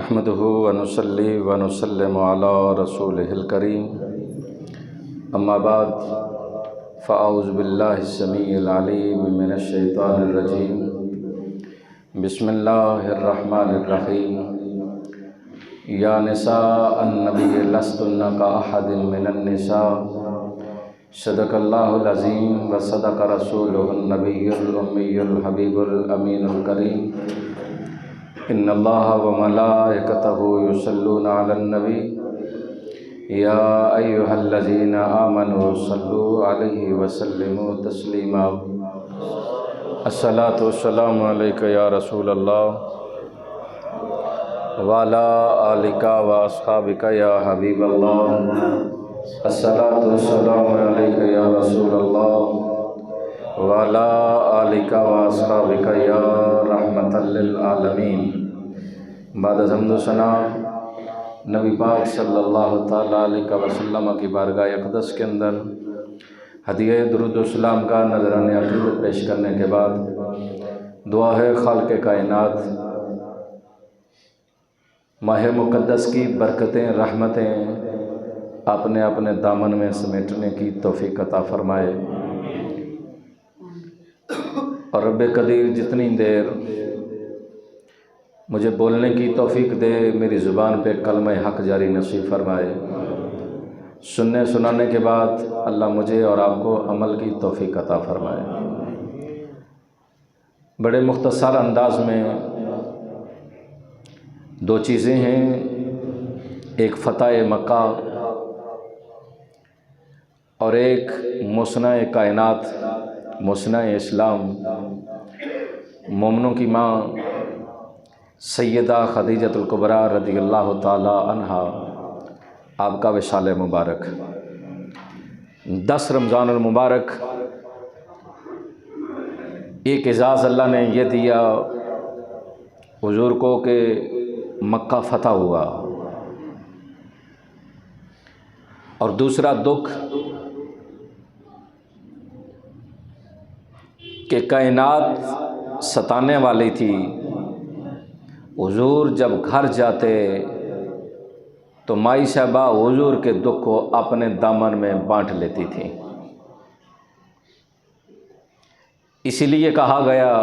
نحمده ونصلي ونسلم على رسوله الكريم اما بعد فاعوذ باللہ السمیع العلیم من الشیطان الرجیم بسم اللہ الرحمن الرحیم یا نساء النبی لستن کاحد من النساء صدق اللہ العظیم وصدق رسولہ النبی الامی الحبیب الامین الکریم ان اللہ وملائکتہ یصلون علی النبی یا ایہا الذین آمنوا صلوا علیہ وسلموا تسلیما الصلاۃ والسلام علیک یا رسول اللہ وعلی آلک واصحابک یا حبیب اللہ الصلاۃ والسلام علیک یا رسول اللہ وعلی آلک واصحابک یا رحمۃ للعالمین۔ بعد از حمد و ثنا نبی پاک صلی اللہ تعالیٰ علیہ وسلم کی بارگاہ اقدس کے اندر ہدیہ درود و سلام کا نذرانِ عقیدت پیش کرنے کے بعد دعا ہے خالق کائنات ماہ مقدس کی برکتیں رحمتیں اپنے اپنے دامن میں سمیٹنے کی توفیق عطا فرمائے، اور رب قدیر جتنی دیر مجھے بولنے کی توفیق دے میری زبان پہ کلمہ حق جاری نصیب فرمائے، سننے سنانے کے بعد اللہ مجھے اور آپ کو عمل کی توفیق عطا فرمائے۔ بڑے مختصر انداز میں دو چیزیں ہیں، ایک فتح مکہ اور ایک مصنع کائنات مصنع اسلام مومنوں کی ماں سیدہ خدیجۃ الکبریٰ رضی اللہ تعالی عنہا آپ کا وصال مبارک 10 رمضان المبارک ایک اعزاز اللہ نے یہ دیا حضور کو کہ مکہ فتح ہوا، اور دوسرا دکھ کہ کائنات ستانے والی تھی، حضور جب گھر جاتے تو مائی صاحبہ حضور کے دکھ کو اپنے دامن میں بانٹ لیتی تھی۔ اسی لیے کہا گیا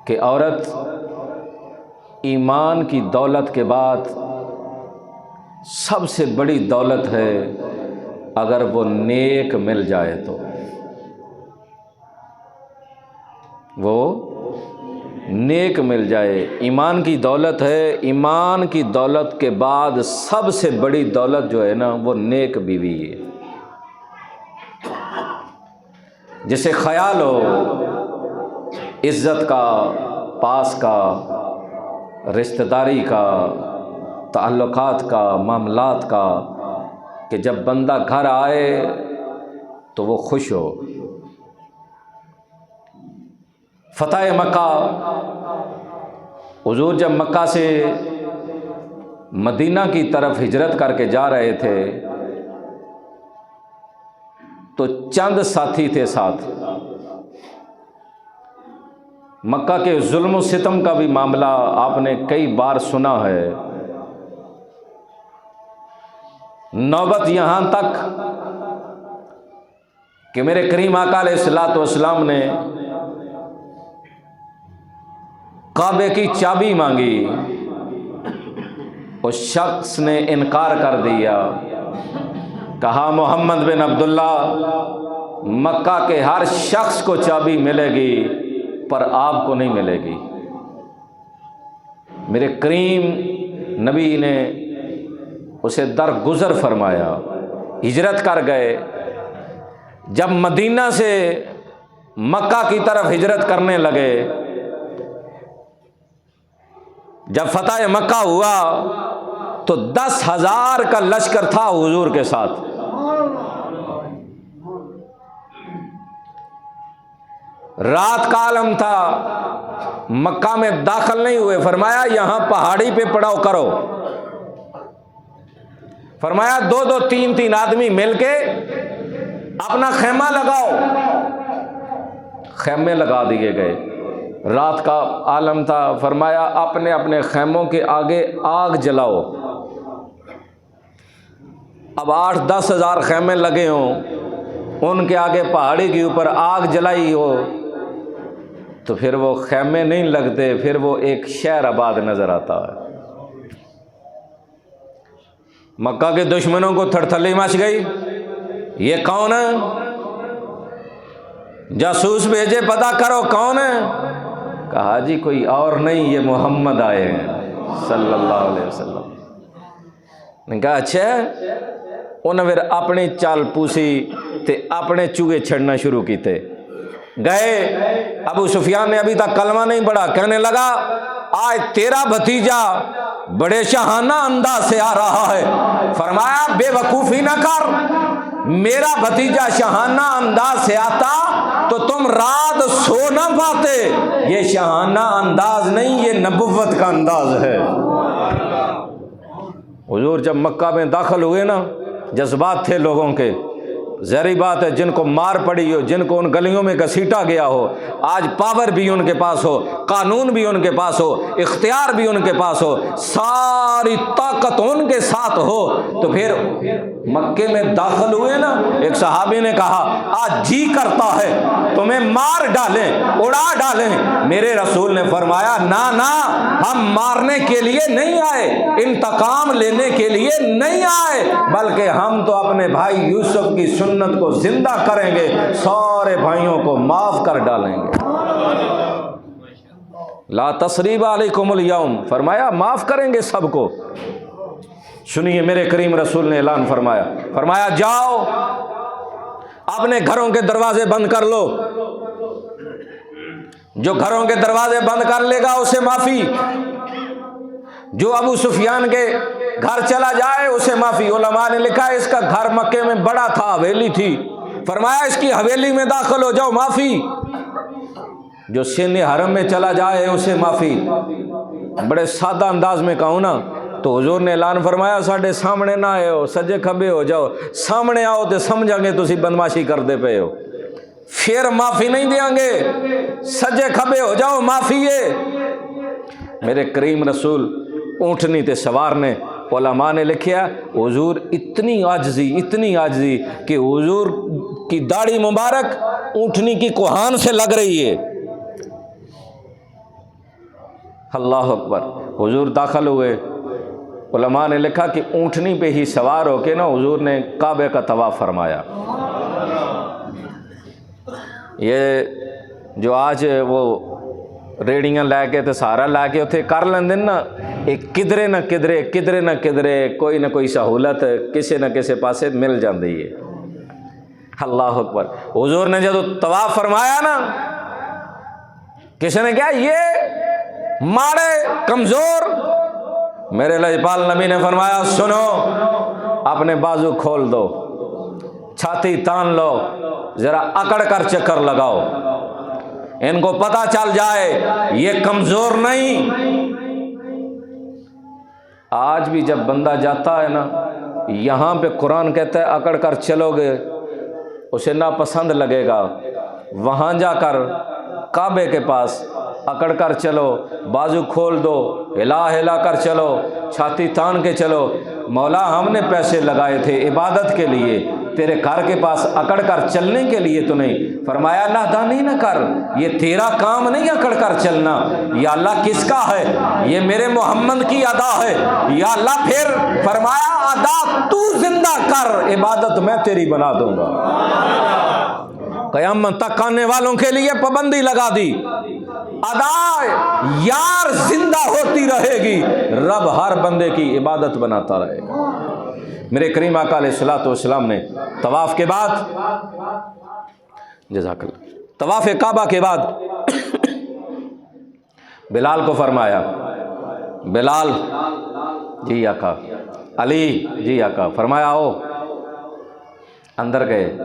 کہ عورت ایمان کی دولت کے بعد سب سے بڑی دولت ہے اگر وہ نیک مل جائے تو، وہ نیک مل جائے۔ ایمان کی دولت ہے، ایمان کی دولت کے بعد سب سے بڑی دولت جو ہے نا وہ نیک بیوی ہے، جسے خیال ہو عزت کا، پاس کا، رشتہ داری کا، تعلقات کا، معاملات کا، کہ جب بندہ گھر آئے تو وہ خوش ہو۔ فتح مکہ، حضور جب مکہ سے مدینہ کی طرف ہجرت کر کے جا رہے تھے تو چند ساتھی تھے ساتھ۔ مکہ کے ظلم و ستم کا بھی معاملہ آپ نے کئی بار سنا ہے، نوبت یہاں تک کہ میرے کریم آقا علیہ الصلوۃ والسلام نے کعبے کی چابی مانگی، اس شخص نے انکار کر دیا، کہا محمد بن عبداللہ مکہ کے ہر شخص کو چابی ملے گی پر آپ کو نہیں ملے گی۔ میرے کریم نبی نے اسے درگزر فرمایا، ہجرت کر گئے۔ جب مدینہ سے مکہ کی طرف ہجرت کرنے لگے، جب فتح مکہ ہوا تو 10,000 کا لشکر تھا حضور کے ساتھ۔ رات کا عالم تھا، مکہ میں داخل نہیں ہوئے، فرمایا یہاں پہاڑی پہ پڑاؤ کرو، فرمایا 2-2 3-3 آدمی مل کے اپنا خیمہ لگاؤ۔ خیمے لگا دیے گئے، رات کا عالم تھا، فرمایا اپنے اپنے خیموں کے آگے آگ جلاؤ۔ اب 8-10 ہزار خیمے لگے ہوں، ان کے آگے پہاڑی کے اوپر آگ جلائی ہو تو پھر وہ خیمے نہیں لگتے، پھر وہ ایک شہر آباد نظر آتا ہے۔ مکہ کے دشمنوں کو تھڑتھلی مچ گئی، یہ کون ہے؟ جاسوس بھیجے، پتہ کرو کون ہے۔ کہا جی کوئی اور نہیں، یہ محمد آئے ہیں صلی اللہ علیہ وسلم۔ نے کہا اچھا۔ انہیں پھر اپنی چال پوسی تے اپنے چوہے چھڑنا شروع کیتے۔ گئے، ابو سفیان نے ابھی تک کلمہ نہیں پڑھا، کہنے لگا آج تیرا بھتیجا بڑے شاہانہ انداز سے آ رہا ہے۔ فرمایا بے وقوفی نہ کر، میرا بھتیجا شاہانہ انداز سے آتا تو تم رات سو نہ پاتے۔ یہ شاہانہ انداز نہیں، یہ نبوت کا انداز ہے۔ حضور جب مکہ میں داخل ہوئے نا، جذبات تھے لوگوں کے، ظاہری بات ہے جن کو مار پڑی ہو، جن کو ان گلیوں میں گھسیٹا گیا ہو، آج پاور بھی ان کے پاس ہو، قانون بھی ان کے پاس ہو، اختیار بھی ان کے پاس ہو، ساری طاقت ان کے ساتھ ہو، تو پھر مکے میں داخل ہوئے نا، ایک صحابی نے کہا آج جی کرتا ہے تمہیں مار ڈالیں، اڑا ڈالیں۔ میرے رسول نے فرمایا نا نا، ہم مارنے کے لیے نہیں آئے، انتقام لینے کے لیے نہیں آئے، بلکہ ہم تو اپنے بھائی یوسف کی سنت کو زندہ کریں گے، سارے بھائیوں کو معاف کر ڈالیں گے۔ لا تثریب علیکم الیوم، فرمایا معاف کریں گے سب کو۔ سنیے میرے کریم رسول نے اعلان فرمایا، فرمایا جاؤ اپنے گھروں کے دروازے بند کر لو، جو گھروں کے دروازے بند کر لے گا اسے معافی، جو ابو سفیان کے گھر چلا جائے اسے معافی۔ علماء نے لکھا ہے اس کا گھر مکے میں بڑا تھا، حویلی تھی، فرمایا اس کی حویلی میں داخل ہو جاؤ معافی، جو سن حرم میں چلا جائے اسے معافی۔ بڑے سادہ انداز میں کہوں نا تو حضور نے اعلان فرمایا ساڈے سامنے نہ آئے ہو، سجے کھبے ہو جاؤ، سامنے آؤ تو سمجھا گے تسی بدماشی کرتے پے ہو، پھر معافی نہیں دیاں گے، سجے کھبے ہو جاؤ معافی ہے۔ میرے کریم رسول اونٹنی تے سوار نے، علماء نے لکھیا حضور اتنی عاجزی کہ حضور کی داڑھی مبارک اونٹنی کی کوہان سے لگ رہی ہے۔ اللہ اکبر۔ حضور داخل ہوئے، علماء نے لکھا کہ اونٹنی پہ ہی سوار ہو کے نا حضور نے کعبے کا طواف فرمایا۔ یہ جو آج وہ ریڑیاں لے کے تے سہارا لے کے اتنے کر لیندے نا، ایک کدرے نہ کدرے کوئی نہ کوئی سہولت کسی نہ کسی پاسے مل جاندی ہے۔ اللہ اکبر۔ حضور نے جب طواف فرمایا نا، کسی نے کہا یہ ماڑے کمزور، میرے لجپال نبی نے فرمایا سنو، اپنے بازو کھول دو، چھاتی تان لو، ذرا اکڑ کر چکر لگاؤ، ان کو پتہ چل جائے یہ کمزور نہیں۔ آج بھی جب بندہ جاتا ہے نا، یہاں پہ قرآن کہتا ہے اکڑ کر چلو گے اسے ناپسند لگے گا، وہاں جا کر کعبے کے پاس اکڑ کر چلو، بازو کھول دو، ہلا کر چلو، چھاتی تان کے چلو، مولا ہم نے پیسے لگائے تھے عبادت کے لیے، تیرے گھر کے پاس اکڑ کر چلنے کے لیے تو نہیں۔ فرمایا نادانی نہ کر، یہ تیرا کام نہیں اکڑ کر چلنا، یا اللہ کس کا ہے؟ یہ میرے محمد کی ادا ہے، یا اللہ پھر فرمایا ادا تو زندہ کر، عبادت میں تیری بنا دوں گا۔ قیامت تک آنے والوں کے لیے پابندی لگا دی، ادا یار زندہ ہوتی رہے گی، رب ہر بندے کی عبادت بناتا رہے گا۔ میرے کریم آقا علیہ الصلوۃ والسلام نے طواف کے بعد، جزاک اللہ، طواف کعبہ کے بعد بلال کو فرمایا، بلال جی آقا، علی جی آقا، فرمایا آؤ، اندر گئے،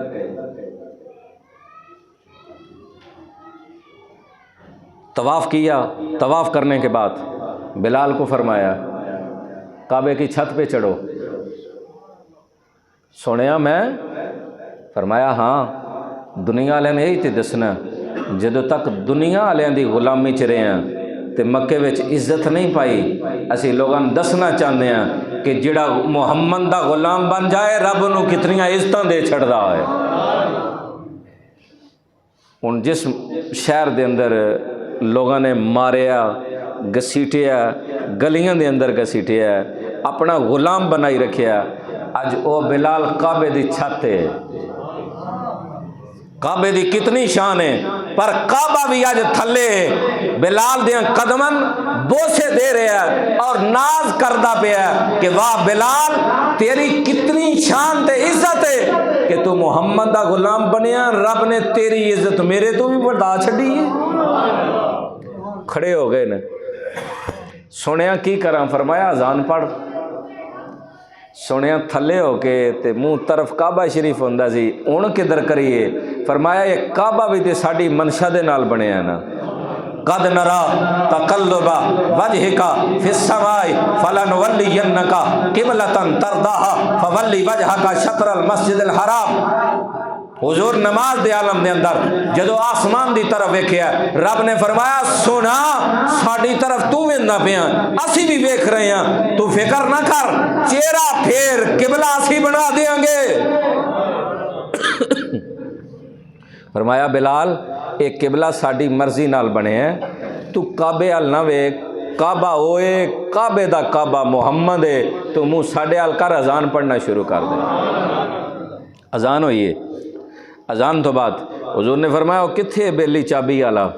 طواف کیا، طواف کرنے کے بعد بلال کو فرمایا کعبے کی چھت پہ چڑھو۔ سنیا میں؟ فرمایا ہاں، دنیا والے نے یہی تے دسنا جدوں تک دنیا والوں دی غلامی چ رہے ہیں تے مکے وچ عزت نہیں پائی. اسی لوگاں دسنا چاہتے ہیں کہ جڑا محمد دا غلام بن جائے رب انہوں کتنی عزتاں دے چھڑدا ہے. ہن جس شہر دے اندر لوگاں نے ماریا گسیٹیا گلیاں دے اندر گسیٹیا اپنا غلام بنائی رکھیا، اج او بلال کعبے دی چھت ہے. کعبے دی کتنی شان ہے، پر کعبہ بھی اج تھلے بلال دیاں قدمن بوسے دے رہا ہے اور ناز کردہ پیا کہ واہ بلال تیری کتنی شان تے عزت ہے کہ تو محمد دا غلام بنیا، رب نے تیری عزت میرے تو بھی بڑھا چھڑی ہے. کھڑے ہو گئے نا، سنیا کی کراں، فرمایا اذان پڑھ. سنیا تھلے ہو کے تے منہ طرف کعبہ شریف ہوندا سی، ہن کدھر کریے؟ فرمایا یہ کعبہ بھی تے ساڈی منشا دے نال بنیا نا. قد نرا تقلب وجهک فی السماء فلنولینک قبلۃ ترضاها فولی وجهک شطر المسجد الحرام. حضور نماز دے عالم دے اندر جدو آسمان دی طرف ویکھیا رب نے فرمایا سونا ساڈی طرف تو ویندا پیا، اسی بھی ویکھ رہے ہیں، تو فکر نہ کر، چہرہ پھیر قبلہ اسی بنا دیاں گے. فرمایا بلال ایک قبلہ ساڈی مرضی نال بنے ہیں، تو کعبے ال نہ ویکھ، کعبہ ہوئے کعبے دا کعبہ محمد ہے، تو منہ ساڈے ال کر اذان پڑھنا شروع کر دے. اذان ہوئی ہے. اذان تو بعد حضور نے فرمایا وہ کتھے بیلی چابی والا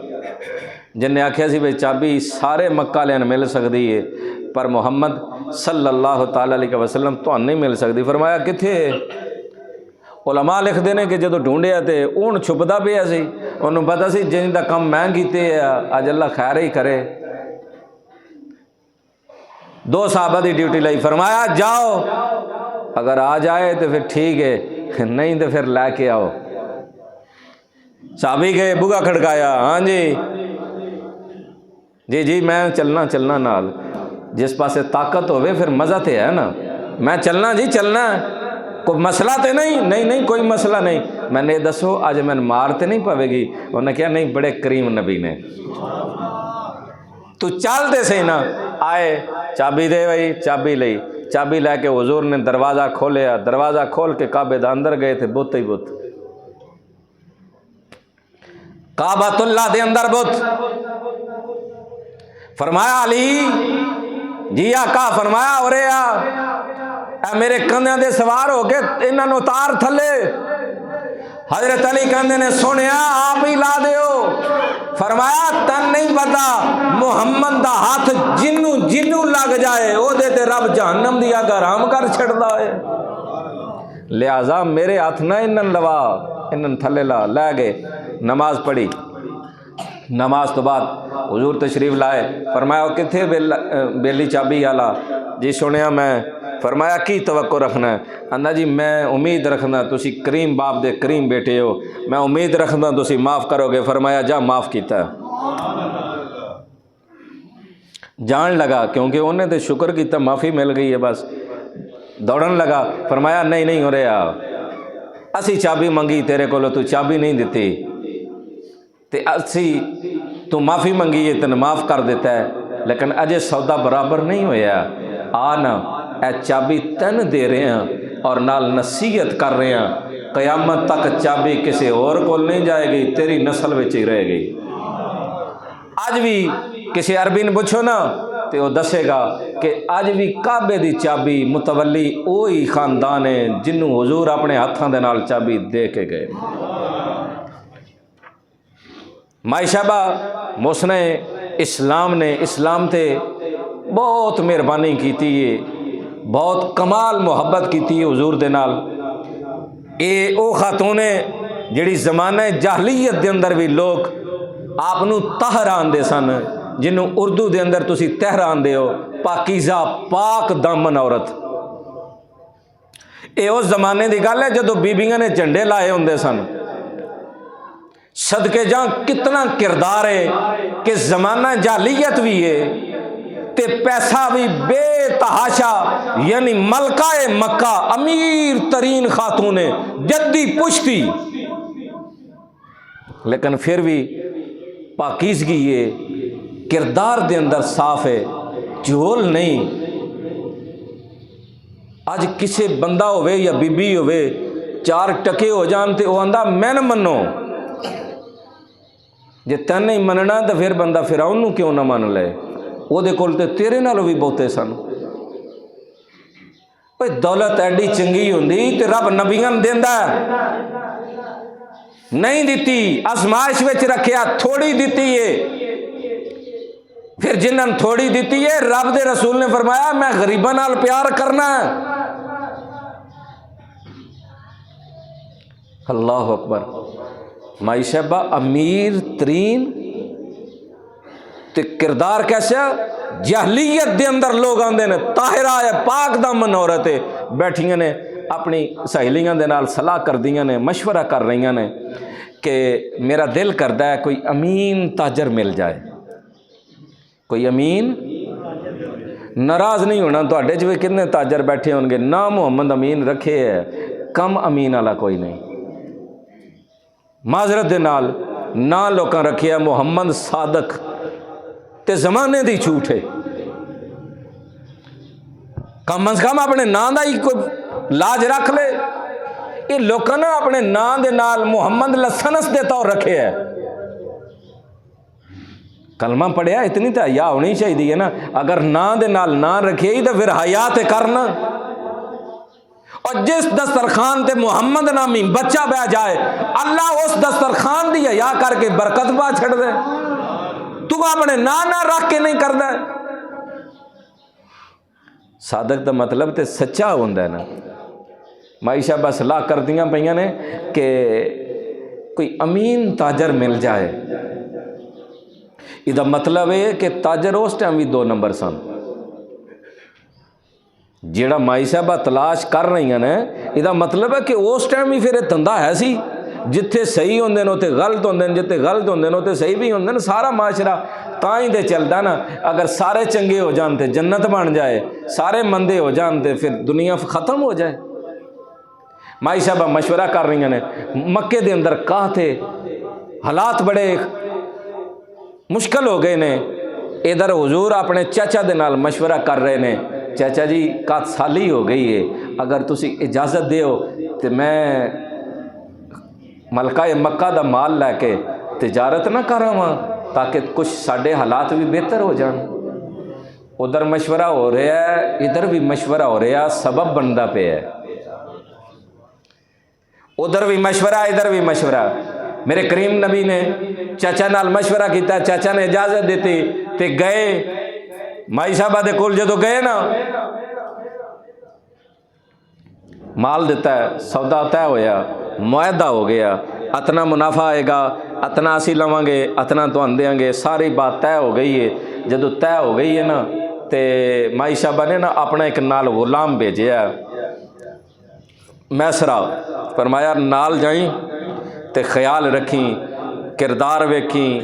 جن نے آکھیا سی بھئی چابی سارے مکہ والے مل سکتی ہے پر محمد صلی اللہ تعالی علیہ وسلم تو نہیں مل سکتی. فرمایا کتھے؟ علماء لکھ دینے کہ جدو ڈھونڈیا تے اون چھپدا پیا سی، انہوں پتہ سی جن دا کم میں کیتے ہے اج اللہ خیر ہی کرے. دو صحابہ دی ڈیوٹی لائی، فرمایا جاؤ اگر آ جائے تو پھر ٹھیک ہے، نہیں تو پھر لے کے آؤ. صحابی گئے، بگا کھڑکایا، ہاں جی میں چلنا نال. جس پاسے طاقت ہوئے پھر مزہ تے ہے نا، میں چلنا جی چلنا، کوئی مسئلہ تے نہیں کوئی مسئلہ نہیں. میں نے دسو آج میں مارتے نہیں پوے گی؟ انہوں نے کہا نہیں، بڑے کریم نبی نے، تو چل دے سے نا. آئے چابی دے بھائی، چابی لئی، چابی لے کے حضور نے دروازہ کھولیا، دروازہ کھول کے کعبے دا اندر گئے تھے، بت ہی بت، کعبۃ اللہ دے اندر بت. فرمایا علی جی آقا، فرمایا اورے اے میرے کندھیاں دے سوار ہو کے انہاں نوں اتار تھلے. حضرت علی کہندے نے سنیا آپ ہی لا دیو. فرمایا تن نہیں پتا محمد دا ہاتھ جنوں لگ جائے او دے تے رب جہنم دی اگ حرام کر چھڑدا ہے، لہذا میرے ہاتھ نہ انہاں لوا، انہاں تھلے لا. لے گئے، نماز پڑھی. نماز تو بعد حضور تشریف لائے، فرمایا کتھے بیلی چابی والا؟ جی سنیا میں. فرمایا کی توقع رکھنا ہے؟ آندا جی میں امید رکھنا تسی کریم باپ دے کریم بیٹے ہو، میں امید رکھنا تسی معاف کرو گے. فرمایا جا معاف کیتا ہے. جان لگا کیونکہ انہیں تو شکر کیتا، معافی مل گئی ہے، بس دوڑن لگا. فرمایا نہیں ہو رہا، اسی چابی منگی تیرے کو، تو چابی نہیں دیتی، تے اسی تو معافی منگی ہے تن معاف کر دیتا ہے، لیکن اجے سودا برابر نہیں ہویا. آنا اے چابی تن دے رہے ہیں اور نال نصیحت کر رہے ہیں، قیامت تک چابی کسی اور کو نہیں جائے گی، تیری نسل وچ ہی رہے گی. اج بھی کسی عربی نے پوچھو نا تے وہ دسے گا کہ اج بھی کعبے دی چابی متولی اوہی خاندان ہے جنوں حضور اپنے ہاتھاں دے نال چابی دے کے گئے. مائی صاحبہ مسنے اسلام نے اسلام تے بہت مہربانی کیتی ہے، بہت کمال محبت کیتی ہے حضور دے نال. اے او خاتون ہے جڑی زمانہ جاہلیت دے اندر بھی لوگ آپ نو طاہر آندے سن، جنوں اردو دے اندر تسی طاہر آندے ہو، پاکیزہ پاک دامن عورت. اے اس زمانے دی گل ہے جدو بیبیاں نے جھنڈے لائے ہوندے سن. صدقے جاں کتنا کردار ہے کہ زمانہ جاہلیت بھی ہے تے پیسہ بھی بے تحاشا. یعنی ملکہ مکہ امیر ترین خاتون ہے، جدی پشتی لیکن پھر بھی پاکیزگی ہے، کردار دے اندر صاف ہے، جھول نہیں۔ اج کسی بندہ ہوئے یا بی بی ہوئے چار ٹکے ہو جان تے وہ آندا میں نہ منو، جے تین نہیں مننا تو پھر بندہ فرعون نو کیوں نہ من لے، وہ دے کول تے تیرے نالوں بھی بہتے سن۔ دولت ایڈی چنگی ہوندی تے رب نبیاں دیندا نہیں دیتی، آزمائش وچ رکھیا، تھوڑی دیتی ہے۔ پھر جنہاں تھوڑی دیتی ہے رب دے رسول نے فرمایا میں غریباں نال پیار کرنا ہے۔ اللہ اکبر۔ مائی صاحبہ امیر ترین تے کردار کیسا؟ جہلیت دے اندر لوگ آندے نے، طاہرہ ہے، پاک دامن عورت ہے، بیٹھیاں نے اپنی سہیلیاں دے نال صلاح کر دیاں نے، مشورہ کر رہیاں نے کہ میرا دل کردا ہے کوئی امین تاجر مل جائے، کوئی امین۔ ناراض نہیں ہونا، تواڈے چ وی کتنے تاجر بیٹھے ہون گے، نہ محمد امین رکھے ہے، کم امین والا کوئی نہیں۔ معذرت دے نال نہ لوکاں رکھیا محمد صادق تے زمانے دی جھوٹ ہے۔ کم از کم اپنے نام دا ہی کوئی لاج رکھ لے۔ یہ لوکاں نے اپنے نام دے نال محمد لسنس دے طور رکھے ہے۔ کلمہ پڑھیا اتنی تو حیا ہونی چاہیے نا، اگر نام دے نال نہ رکھے ہی تو پھر حیا تے کرنا۔ اور جس دسترخوان تے محمد نامی بچہ بہ جائے اللہ اس دسترخوان دی حیا کر کے برکت پا چھڑ دے۔ تو اپنے نہ رکھ کے نہیں کردا۔ صادق دا مطلب تے سچا ہوندا ہے نا۔ معیشہ بس صلاح کر دیاں پئیاں نے کہ کوئی امین تاجر مل جائے۔ یہ دا مطلب ہے کہ تاجر اس ٹائم بھی دو نمبر سن۔ جیڑا مائی صاحبہ تلاش کر رہی ہیں یہ دا مطلب ہے کہ اس ٹائم بھی پھر دھندا ہے سی، جتھے صحیح ہوندے نے اوتے غلط ہوندے نے، جتھے غلط ہوندے نے اوتے صحیح بھی ہوندے نے۔ سارا معاشرہ تاں ہی تے چلدا نا، اگر سارے چنگے ہو جان تے جنت بن جائے، سارے مندے ہو جان تے پھر دنیا ختم ہو جائے۔ مائی صاحبہ مشورہ کر رہی ہیں، مکے دے اندر کہاں تھے، حالات بڑے مشکل ہو گئے نے۔ ادھر حضور اپنے چاچا دے نال مشورہ کر رہے نے، چاچا جی 7 سالی ہو گئی ہے، اگر تسی اجازت دیو تو میں ملکہ مکہ دا مال لے کے تجارت نہ کراواں تاکہ کچھ ساڈے حالات بھی بہتر ہو جان۔ ادھر مشورہ ہو رہا ہے، ادھر بھی مشورہ ہو رہا، سبب بندا پہ ہے۔ ادھر بھی مشورہ، ادھر بھی مشورہ۔ میرے کریم نبی نے چاچا نال مشورہ کیتا، چاچا نے اجازت دیتی تے گئے مائی صاحبہ دے کول۔ جدو گئے نا مال دیتا ہے، سودا طے ہویا، معاہدہ ہو گیا، اتنا منافع آئے گا، اتنا اسی لواں گے، اتنا تو دیاں گے، ساری بات طے ہو گئی ہے۔ جدو طے ہو گئی ہے نا تے مائی صاحبہ نے نا اپنا ایک نال غلام بھیجیا میسرا، فرمایا نال جائیں تے خیال رکھیں، کردار ویکھیں،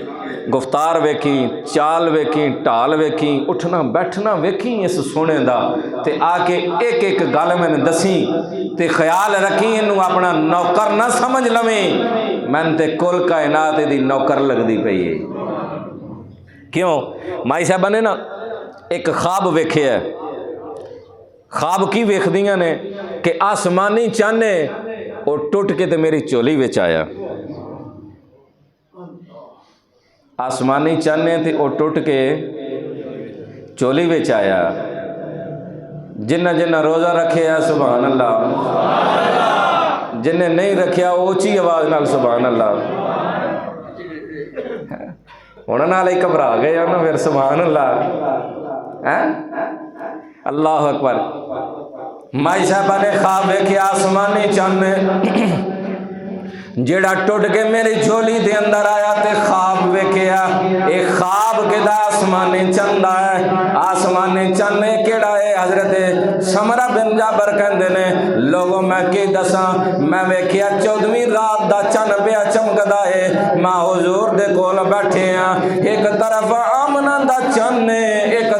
گفتار ویکھیں، چال ویکھیں، ٹال ویکھیں، اٹھنا بیٹھنا ویکھیں اس سونے دا، تے آ کے ایک ایک گل میں نے دسیں تے خیال رکھیں، انہوں اپنا نوکر نہ سمجھ لویں، میں تے کل کائنات دی نوکر لگ دی پئی ہے۔ کیوں؟ مائی صاحبہ نے نا ایک خواب ویکھے ہے۔ خواب کی ویکھ دیاں نے کہ آسمانی چانے وہ ٹوٹ کے تے میری چولی وچ آیا۔ آسمانی چانے تے وہ ٹوٹ کے چولی وچ آیا۔ جنہ جنہ روزہ رکھے ہے سبحان اللہ، جنہ نہیں رکھیا اونچی آواز نال سبحان اللہ۔ انہاں نال ہی گھبرا گئے نا پھر سبحان اللہ۔ اللہ اکبر۔ مائی صاحبہ نے خواب ویکھیا آسمانی چانے جیڑا ٹوٹ کے میری جھولی دے اندر آیا تے خواب ویکھیا، ایک خواب کدا آسمانی چندا ہے۔ آسمانی چانے کیڑا ہے؟ حضرت سمرہ بن جابر کہندے نے لوگوں میں کی دساں، میں ویکھیا 14ویں رات دا چن پیا چمکدا ہے، میں حضور دے کول بیٹھے ہاں، ایک طرف آمنہ دا چن ہے، ایک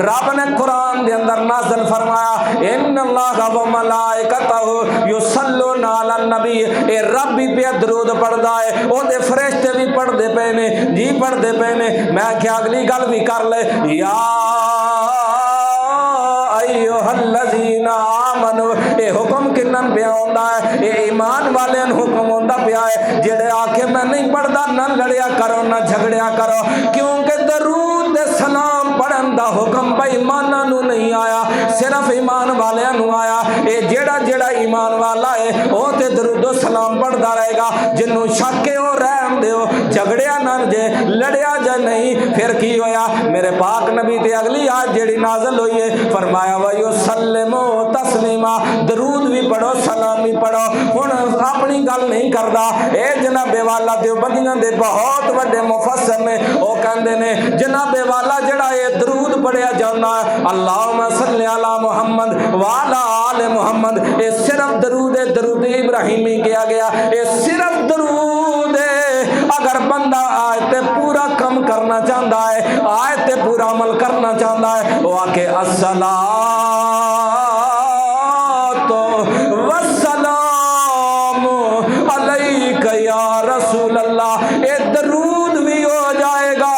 رب نے قرآن دے اندر نازل فرمایا ان اللہ و ملائکتہ یصلون علی النبی اے رب بھی پہ درود پڑھدا ہے او دے فرشتے بھی پڑھدے پے نے جی پڑھدے پے نے میں کیا اگلی گل بھی کر لے یا ایھا الذین آمنو اے حکم کنن پیا ہوندا ہے اے ایمان والے حکم ہوندا پیا ہے جڑے آکھے میں نہیں پڑھدا نہ لڑیا کرو نہ جھگڑیا کرو کیونکہ درود دے سلام پڑھن دا حکم بے ایماناں نو نہیں آیا صرف ایمان والیاں نو آیا اے جڑا ایمان والا ہے او تے درود و سلام پڑھدا رہے گا جنوں شک ہے او رحم دیو جھگڑیا نہ جے لڑیا جے نہیں پھر کی ہویا میرے پاک نبی تے اگلی آیت جڑی نازل ہوئی ہے فرمایا وَيُسَلِّمُ تسلیما درود بھی پڑھو سلام بھی پڑھو ہن اپنی گل نہیں کردا اے جناب والا دیوبندیاں دے بہت بڑے مفسر نے او کہندے نے جناب والا جڑا اے درود پڑھیا جاندا ہے اللہم صلی علی محمد وعلی آل محمد اے صرف درود ابراہیمی کیا گیا اے صرف درود اگر بندہ آیت پورا کم کرنا چاہتا ہے آیت پورا عمل کرنا چاہتا ہے وہ آکے الصلاۃ والسلام علیک یا رسول اللہ اے درود بھی ہو جائے گا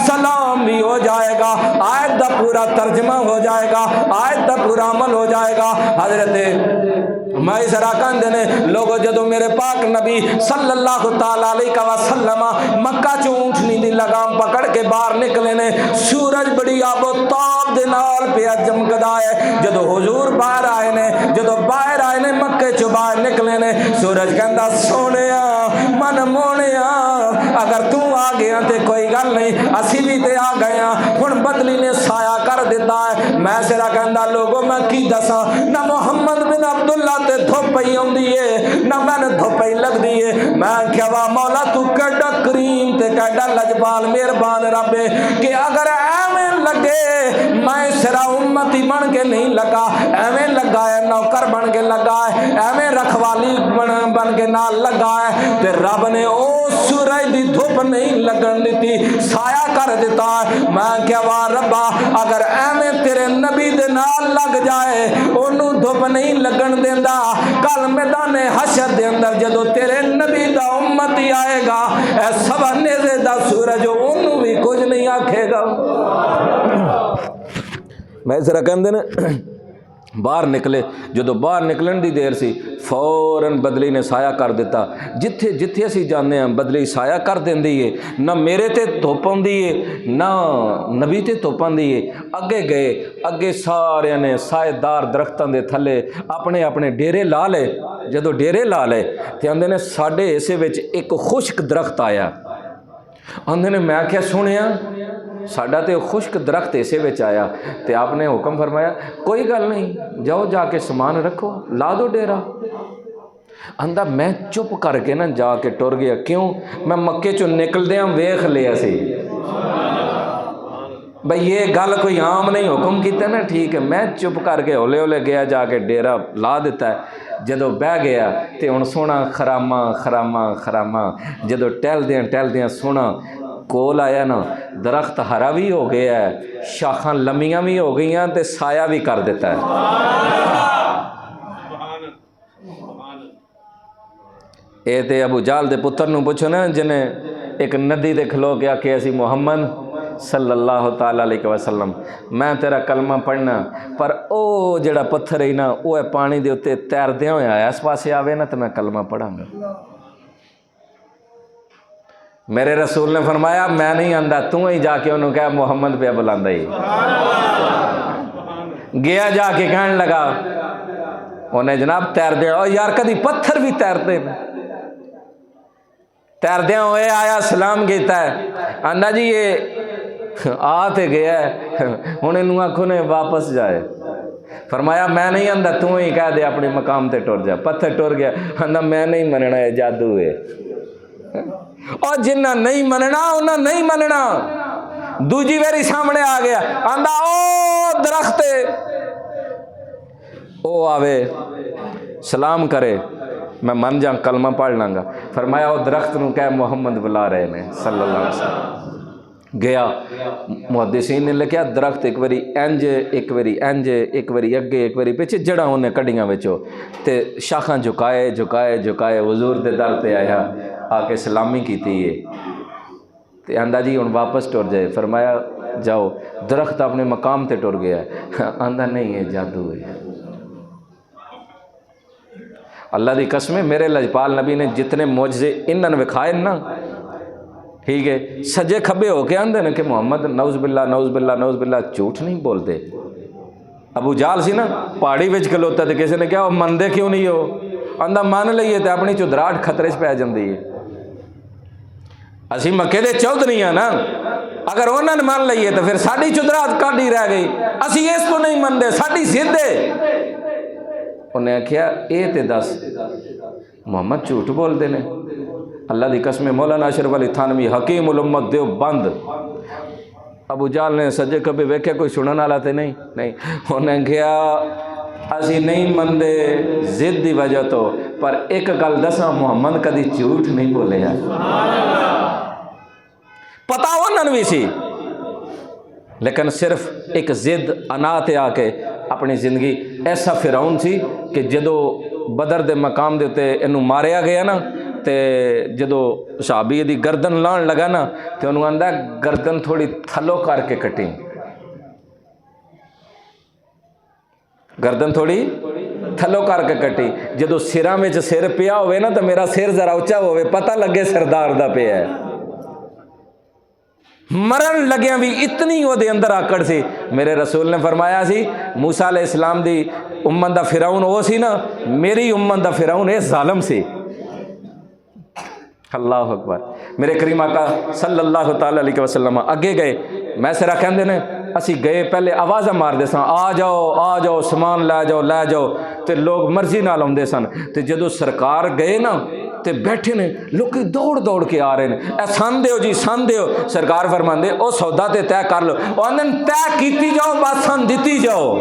سلام بھی ہو جائے گا آیت دا پورا ترجمہ ہو جائے گا آیت دا پورا عمل ہو جائے گا حضرت میں اس راکان دینے لوگوں جدو میرے پاک نبی صلی اللہ تعالیٰ علیہ وسلم مکہ چو اونٹنی دی لگام پکڑ کے باہر نکلے نے سورج بڑی آب و تاب دے نال پہ چمکدا ہے جدو حضور باہر آئے نے جدو باہر آئے نے مکے چو باہر نکلے نے سورج کہندا سونیا من مونیا اگر تو آ گیا تے کوئی گل نہیں اسی بھی تے آ گیا ہن بدلی نے سایہ کر دیتا ہے میں سرا کہندا لوگوں میں کی دساں نہ محمد بن عبداللہ تے دھوپئی ہوندی ہے نہ میں نے دھوپئی لگ دی ہے میں کیا وا مولا تو کیڈا کریم تے کیڈا لجپال مہربان رب کہ اگر ایویں لگے میں سرا امتی بن کے نہیں لگا ایویں لگا ہے نوکر بن کے لگا ہے ایویں رکھوالی بن کے نال لگا ہے تے رب نے او سورج دی دھوپ نہیں لگن دیتی سایہ کر دیتا ہے میں کیا وا ربا اگر ایویں تیرے نبی دے نال لگ جائے اونوں دھوپ نہیں لگن دیندا کل میدان حشر دے اندر جدو تیرے نبی دا امتی آئے گا اے سوا نیزے دا سورج اونوں بھی کچھ نہیں آکھے گا میں ذرا کہندے نا باہر نکلے جدو باہر نکلن دی دیر سی فوراً بدلی نے سایہ کر دیتا جتھے جتھے اسی جانے ہیں بدلی سایہ کر دیندی ہے نہ میرے تے دھوپ آندی ہے نہ نبی تے دھوپ آندی ہے اگے گئے اگے سارے نے سایہ دار درختاں دے تھلے اپنے اپنے ڈیرے لا لے جدو ڈیرے لا لے تے آندے نے ساڈے حصے وچ ایک خشک درخت آیا آندے نے میں کیا سنیا ساڈا تے خشک درخت ایسے وچ آیا تے آپ نے حکم فرمایا کوئی گل نہیں جاؤ جا کے سامان رکھو لا دو ڈیرا آندا میں چپ کر کے نا جا کے ٹر گیا کیوں میں مکے چوں نکلدیاں ویکھ لیا سی بھئی یہ گل کوئی عام نہیں حکم کیتا نا ٹھیک ہے میں چپ کر کے ہولے ہولے گیا جا کے ڈیرا لا دیتا ہے جدو بہ گیا تے ہن سونا خراما جدو ٹہل دیاں سونا کول آیا نا درخت ہرا بھی ہو گیا ہے شاخاں لمیاں بھی ہو گئی ہیں تے سایہ بھی کر دیتا ہے اے تے ابو جال دے پتر نو پوچھو نا جنہیں ایک ندی دے کھلو کے آکے ایسی محمد صلی اللہ تعالیٰ علیہ وسلم میں تیرا کلمہ پڑھنا پر او جڑا پتھر ہے نا وہ پانی دے اتے تیردیاں ہویا ہے اس پاسے آوے نا تو میں کلمہ پڑھاں گا میرے رسول نے فرمایا میں نہیں آندا تو ہی جا کے انہوں کہا محمد پہ بلاندا ہی گیا جا کے کہنے لگا انہیں جناب تیر دے او یار کدی پتھر بھی تیرتے تیردیاں ہوئے آیا سلام کیتا ہے آندا جی یہ آتے گیا ہے انہیں نو آنکھوں نے واپس جائے فرمایا میں نہیں آندا تو ہی کہہ دے اپنی مقام تے ٹر جا پتھر ٹر گیا آندا میں نہیں مننا ہے جادو ہے اور جنہ نہیں مننا انہاں نہیں مننا دوجی ویری سامنے آ گیا آندا او درخت او آوے سلام کرے میں من جاں کلمہ پڑھ لانگا. فرمایا وہ درخت نو کہہ محمد بلا رہے ہیں صلی اللہ علیہ وسلم. گیا محدثین نے لکھیا درخت ایک واری انج ایک واری انج ایک واری اگے ایک واری پیچھے جڑا انہیں کڈیاں وچوں تے شاخاں جھکائے جھکائے جھکائے حضور دے در تے آیا آ کے سلامی کیتی ہے تے آندا جی ہن واپس ٹر جائے. فرمایا جاؤ. درخت اپنے مقام تے ٹر گیا ہے. آندا نہیں ہے جادو ہے. اللہ دی قسم ہے میرے لجپال نبی نے جتنے معجزے انہاں نے وکھائے نا ٹھیک ہے سجے کھبے ہو کے آندے نا کہ محمد نعوذ باللہ نعوذ باللہ نعوذ باللہ جھوٹ نہیں بولتے. ابو جال سی نا پہاڑی وچ کھلوتا تے کسی نے کہا وہ مندے کیوں نہیں ہو؟ آندا من لئیے تے اپنی چدراہٹ خطرے چ پی جاندی ہے. اسی مکے دے چودھری ہاں نا اگر انہاں نے مان لئیے تو پھر ساڈی چدراہٹ کاڈی رہ گئی. اسی اس کو نہیں مندے ساڈی ضد ہے. انہیں آخیا اے تے دس محمد جھوٹ بولتے ہیں. اللہ دی قسم مولانا اشرف علی تھانوی حکیم الامت دیوبند. ابو جال نے سجے کبھی ویکھے کوئی سنن والا تے نہیں. انہیں کہا اسی نہیں مندے ضد دی وجہ تو پر ایک گل دساں محمد کدی جھوٹ نہیں بولے ہے. پتہ انہوں بھی سی لیکن صرف ایک ضد انا تے آ کے اپنی زندگی ایسا فرعون سی کہ جدو بدر دے مقام دے اتے انہوں ماریا گیا نا تے جدو صحابی دی گردن لان لگا نا تے انہوں آندہ گردن تھوڑی تھلو کر کے کٹی. گردن تھوڑی تھلو کر کے کٹی. جدو سراں وچ سر پیا ہوئے نا تو میرا سر ذرا اونچا ہوئے پتہ لگے سردار دا پیا ہے. مرن لگیاں بھی اتنی وہ دے اندر آکڑ سی. میرے رسول نے فرمایا سی موسیٰ علیہ السلام دی امت دا فرعون وہ سی نا میری امت دا فرعون اے ظالم سی. اللہ اکبر. میرے کریم آقا صلی اللہ تعالی علیہ وسلم اگے گئے میں سرا کہندے نے اسی گئے پہلے آوازاں مار دے سن آ جاؤ سامان لے جاؤ تے لوگ مرضی نال آندے سن. تے جدو سرکار گئے نا تے بیٹھے نے لوگ دوڑ کے آ رہے ہیں. اے سان دیو جی سان دیو. سرکار فرماندے او سودا تے طے کر لو. او اندن طے کیتی جاؤ بس سان دیتی جاؤ.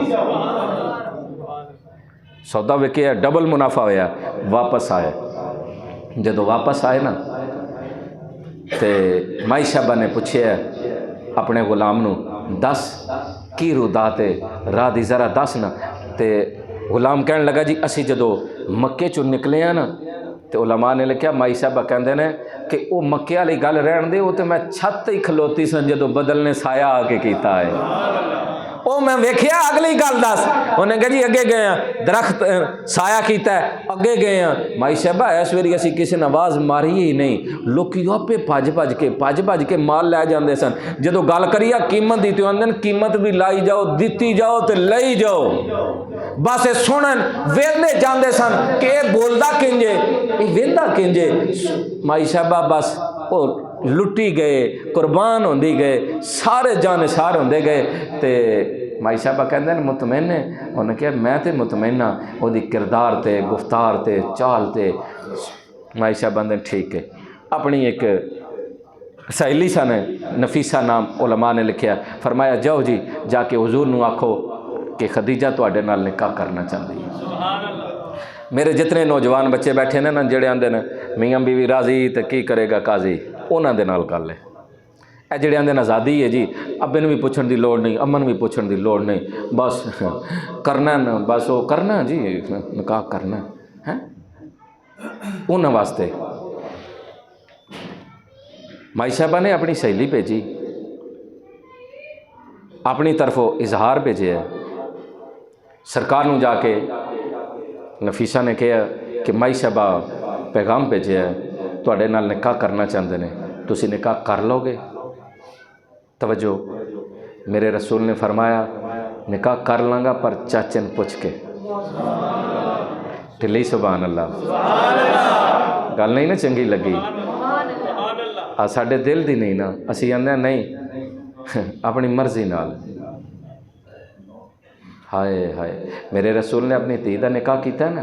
سودا وکیا ڈبل منافع ہویا. واپس آئے. جدو واپس آئے نا تے مائی صاحبہ نے پوچھے اپنے غلام نو دس کی رو داتے راہ دی ذرا دس نا. تے غلام کہنے لگا جی اسی جدو مکے چو نکلے ہیں نا تے علماء نے لکھیا مائی صاحبہ کہندے نے کہ وہ مکے والی گل رہن دے وہ تے میں چھت ہی کھلوتی سن جدو بدل نے سایہ آ کے کیتا ہے. او میں ویکھیا اگلی گل دس. انہیں کہا جی اگے گئے ہیں درخت سایہ کیتا ہے اگے گئے ہیں. مائی صاحبہ اس ویری اسی کسی نے آواز ماری ہی نہیں. لوکی آپ پج کے مال لے جاندے سن. جدو گل کریے قیمت دی تو اندن قیمت بھی لائی جاؤ دیتی جاؤ تے لئی جاؤ. بس سنن ویندے جاندے سن کہ یہ بولدا کنجے یہ ویندا کنجے. مائی صاحبہ بس او لٹی گئے قربان ہوندی گئے سارے جانسار ہوندے گئے. تے مائی صاحبہ کہندے ہیں مطمئن ہے. انہیں کہا میں تے مطمئن ہاں وہ دی کردار تے گفتار تے چال تے. مائی صاحبہ نے ٹھیک ہے. اپنی ایک سہیلی سن نفیسہ نام علماء نے لکھیا. فرمایا جاؤ جی جا کے حضور نو آکھو کہ خدیجہ تواڈے نال نکاح کرنا چاہتی ہے. میرے جتنے نوجوان بچے بیٹھے نے نا جڑے آندے نے میاں بیوی راضی تے کی کرے گا قاضی انہاں دے نال گل ہے. اے جڑے آندے آزادی ہے جی ابے نوں بھی پوچھن دی لوڑ نہیں امن بھی پوچھن دی لوڑ نہیں بس کرنا نا بس وہ کرنا جی نکاح کرنا ہے انہاں واسطے. مائی صاحبہ نے اپنی سہیلی بھیجی اپنی طرفوں اظہار بھیجے ہے. سرکار نو جا کے نفیسہ نے کہا کہ مائی صاحبہ پیغام بھیجے ہے تواڈے نال نکاح کرنا چاہتے ہیں تسی نکاح کر لو گے. توجہ میرے رسول نے فرمایا نکاح کر لوں گا پر چاچن پوچھ کے. ٹھلی سبحان اللہ. گل نہیں نا چنگی لگی ساڈے دل دی نہیں نا اسی آندے نہیں اپنی مرضی نال. ہائے میرے رسول نے اپنی دھی دا نکاح کیتا ہے نا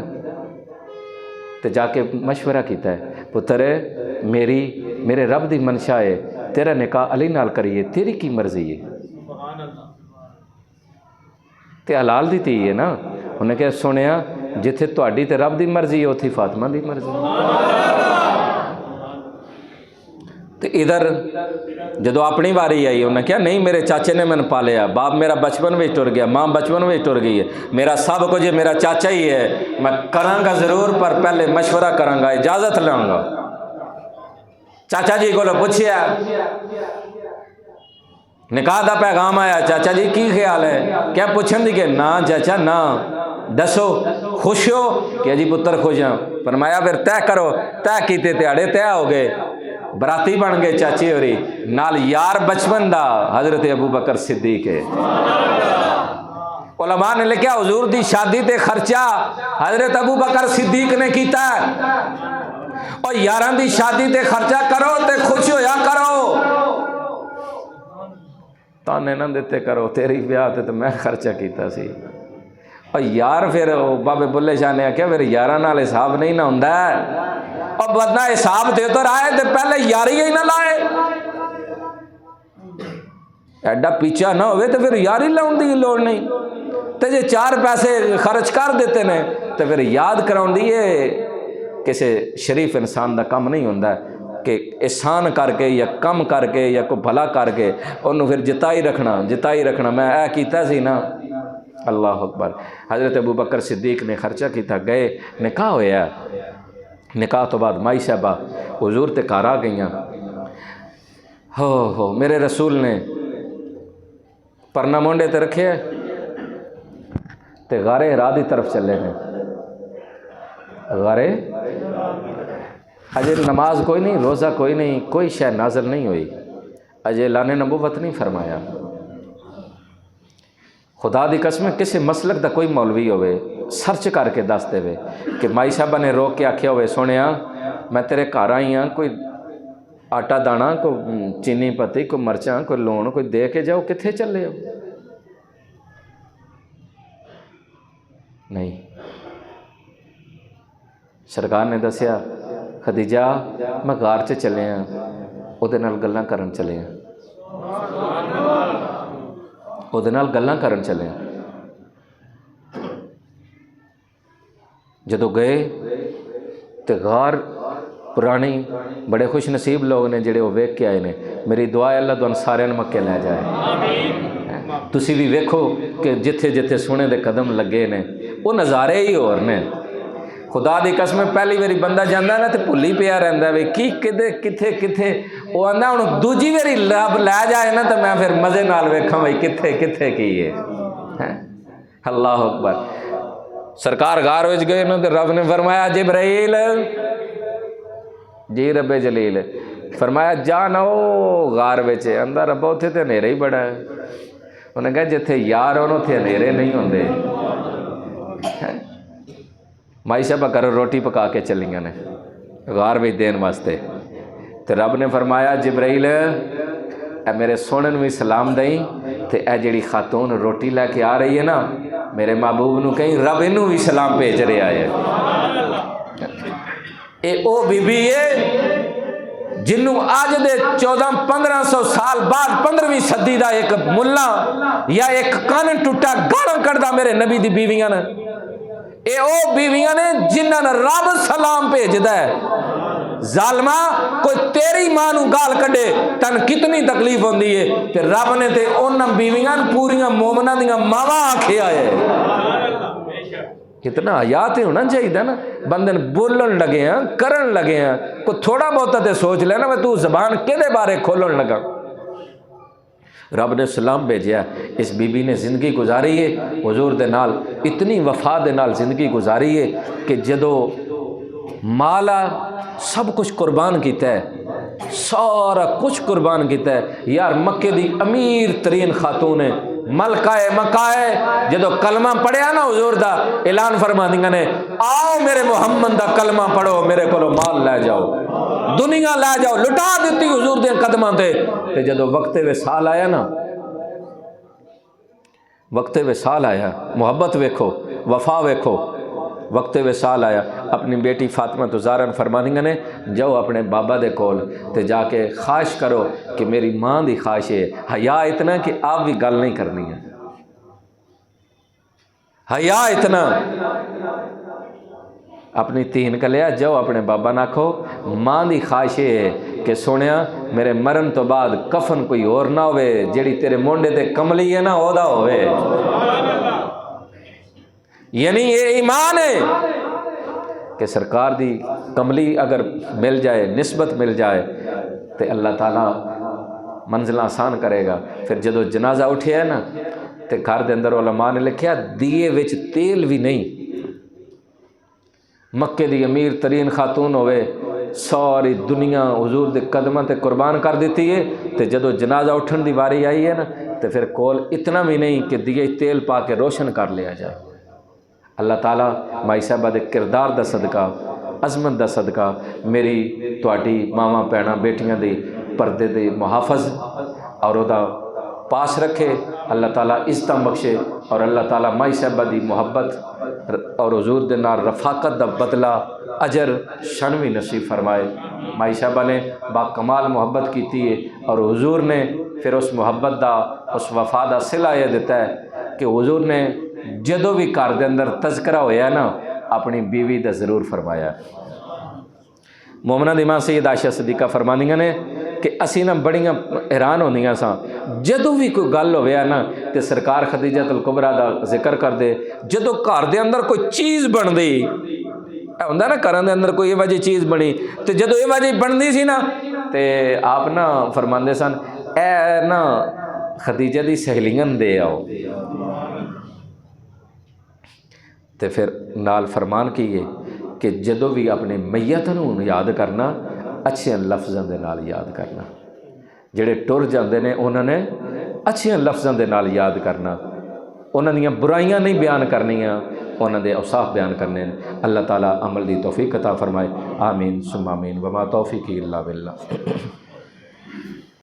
تے جا کے مشورہ کیتا ہے پتر میرے رب دی منشا ہے تیرا نکاح علی نال کریے تیری کی مرضی ہے تے حلال دی تھی ہے نا. انہیں کہا سنیا جتھے تہاڈی تے رب دی مرضی ہے اتھی فاطمہ دی مرضی تے ادھر جدو اپنی واری آئی انہیں کہا نہیں میرے چاچے نے میں پالیا، باپ میرا بچپن میں ٹر گیا، ماں بچپن میں ٹر گئی ہے، میرا سب کچھ میرا چاچا ہی ہے، میں کراں گا ضرور پر پہلے مشورہ کراں گا، اجازت لوں گا۔ چاچا جی کو پوچھیا، نکاح دا پیغام آیا، چاچا جی کی خیال ہے؟ کیا پوچھن دی کہ نا چاچا نا، دسو خوش ہو؟ کہ جی پتر خوش ہاں۔ فرمایا پھر طے کرو، طے کیتے تیاڑے طے ہو گئے، براتی بن گئے چاچی ہوری نال یار بچپن دا حضرت ابو بکر صدیق ہے۔ علماء نے لکھا حضور دی شادی تے خرچہ حضرت ابو بکر صدیق نے کیتا ہے، اور یاران دی شادی تے خرچہ کرو تے خوش ہویا کرو، تانے نہ دیتے کرو، تیری بیاہ تے میں خرچہ کیتا سی۔ اور یار پھر بابے بلے شاہ نے آخیا پھر یاراں نال حساب نہیں نہ ہوندا ہے، اور بدنا حساب دے تو رہا ہے تے پہلے یاری ہی نہ لائے، ایڈا پیچھا نہ ہوئے تو پھر یاری لاؤن دی لوڑ نہیں، تے جے چار پیسے خرچ کر دیتے نے تو پھر یاد کراؤن دی کسی شریف انسان دا کم نہیں ہوندا ہے کہ احسان کر کے یا کم کر کے یا کوئی بھلا کر کے انہوں پھر جتائی رکھنا میں اے کیتا سی نا۔ اللہ اکبر۔ حضرت ابو بکر صدیق نے خرچہ کیتا، گئے نکاح ہویا، نکاح تو بعد مائی صاحبہ حضور تے گھر آ گئیاں، ہو میرے رسول نے پرنا مونڈے تے رکھے تے غار ہرا دی طرف چلے ہیں، غارے اجے نماز کوئی نہیں، روزہ کوئی نہیں، کوئی شے نازل نہیں ہوئی، اجے اعلان نبوت نہیں فرمایا۔ خدا دی قسم کسی مسلک دا کوئی مولوی ہوئے سرچ کر کے دس دے وے کہ مائی صاحبہ نے روک کے آکھیا ہوئے سونیا میں تیرے گھر آئی ہاں، کوئی آٹا دانا، کوئی چینی پتی، کوئی مرچاں، کوئی لون کوئی دے کے جاؤ، کتھے چلے ہو؟ نہیں، سرکار نے دسیا خدیجہ میں غار چ چلے ہاں، او دے نال گلاں کرن چلے ہاں، او دے نال گلاں کرن چلے ہاں۔ جدو گئے تے غار پرانی بڑے خوش نصیب لوگ نے جڑے وہ ویکھ کے آئے نے، میری دعا ہے اللہ تمہیں سارے مکے لے جائے۔ تسی بھی ویکھو کہ جتھے جتھے سونے دے قدم لگے نے وہ نظارے ہی اور نے۔ خدا دی قسم پہلی واری بندہ جاندہ نا تے بھلی پیا رہندا ہے کی کتھے کتھے، وہ آندا ہن دوجی واری رب لے جائے نا تو میں پھر مزے نال ویکھاں بھائی کتھے کتھے کی ہے۔ اللہ اکبر۔ سرکار غار وچ گئے نا تے رب نے فرمایا جبرائیل، جی رب جلیل، فرمایا جا نہ او غار وچ اندر رب اتھے تے ہنیرا ہی بڑا ہے، انہیں کہا جتھے یار ہون اتھے ہنیرے نہیں ہوندے۔ مائی صاحبہ کرو روٹی پکا کے چلیاں نے غار وچ دین واسطے، تے رب نے فرمایا جبرائیل اے میرے سونے نو سلام دیں تے اے جڑی خاتون روٹی لے کے آ رہی ہے نا میرے محبوب نو کہیں رب انہوں بھی سلام بھیج رہا ہے۔ اے او بی بی ہے جنوں آج دے 1400-1500 سال بعد 15ویں صدی دا ایک ملا یا ایک کان ٹوٹا گالاں کردہ میرے نبی دی بیویاں نے، اے او بیویاں نے جنہاں نے رب سلام بھیجدا ہے۔ ظالمہ کوئی تیری ماں نو گال کڈے تن کتنی تکلیف ہوندی ہے، تے رب نے تے انہاں بیویاں پوریاں مومناں دیاں ماواں آکھیا ہے۔ کتنا حیات ہونا چاہیے نا، بندن بولن لگے ہیں کرن لگے ہیں، کوئی تھوڑا بہت تے سوچ لینا میں تو زبان کدے بارے کھولن لگا۔ رب نے سلام بھیجیا، اس بی بی نے زندگی گزاری ہے حضور دے نال، اتنی وفا دے نال زندگی گزاری ہے کہ جدو مالا سب کچھ قربان کیتا ہے، سارا کچھ قربان کیتا ہے۔ یار مکے دی امیر ترین خاتون ہے، ملکہ مکہ ہے، جدو کلمہ پڑھیا نا حضور دا اعلان فرما دیا نے آؤ میرے محمد دا کلمہ پڑھو، میرے کو مال لے جاؤ، دنیا لے جاؤ، لٹا دیتی حضور دے قدماں تے۔ تے جدو وقت وصال آیا نا، وقت وصال آیا، محبت ویکھو، وفا ویکھو، وقت وصال آیا، اپنی بیٹی فاطمہ زہرا فرمانیاں نے جاؤ اپنے بابا دے کول تے جا کے خواہش کرو کہ میری ماں دی خواہش ہے، حیا اتنا کہ آپ بھی گل نہیں کرنی ہے، حیا اتنا اپنی تین کلیا جاؤ اپنے بابا نہ آکھو ماں دی خواہش یہ ہے کہ سنیا میرے مرن تو بعد کفن کوئی اور نہ ہوئے جیڑی تیرے مونڈے تے کملی ہے نا او دا ہوئے. یعنی یہ ایمان ہے کہ سرکار دی کملی اگر مل جائے نسبت مل جائے تو اللہ تعالیٰ منزل آسان کرے گا. پھر جدو جنازہ اٹھیا ہے نا تو گھر دے اندر علماء نے لکھیا دیے وچ تیل بھی نہیں. مکے دی امیر ترین خاتون ہوئے ساری دنیا حضور دے قدماں تے قربان کر دیتی ہے تو جدو جنازہ اٹھن دی باری آئی ہے نا تو پھر کول اتنا بھی نہیں کہ دیے تیل پا کے روشن کر لیا جائے. اللہ تعالیٰ مائی صاحبہ دے کردار دا صدقہ عظمت دا صدقہ میری تواڈی ماواں بھیناں بیٹیاں دی پردے دے محافظ اور او دا پاس رکھے. اللہ تعالیٰ عزتاں بخشے اور اللہ تعالیٰ مائی صاحبہ دی محبت اور حضور دے نال رفاقت دا بدلہ اجر شنوی نصیب فرمائے. مائی صاحبہ نے با کمال محبت کیتی ہے اور حضور نے پھر اس محبت دا اس وفا دا صلہ یہ دیتا ہے کہ حضور نے جدو بھی گھر دے اندر تذکرہ ہویا نا اپنی بیوی دا ضرور فرمایا. مومنہ دی ماں سید عائشہ صدیقہ فرماندیاں نے کہ اسی نا بڑیاں حیران ہوندیاں ساں جدو بھی کوئی گل ہویا نا تے سرکار خدیجہ الکبریٰ دا ذکر کر دے. جدو گھر دے اندر کوئی چیز بن دی ہوندا نا گھراں دے اندر کوئی یہ وجہ چیز بنی تے جدو یہ وجہ بندی سی نا تے آپ نا فرماندے سن اے نا خدیجہ دی سہیلیاں دے آؤ. تے پھر نال فرمان کیے کہ جدو بھی اپنے میتاں نوں یاد کرنا اچھے لفظاں دے نال یاد کرنا. جڑے ٹر جاندے نے انہاں نے اچھے لفظاں دے نال یاد کرنا. انہاں دیاں برائیاں نہیں بیان کرنیاں انہاں دے اوصاف بیان کرنے. اللہ تعالیٰ عمل دی توفیق عطا فرمائے. آمین ثم آمین وما توفیقی الا باللہ.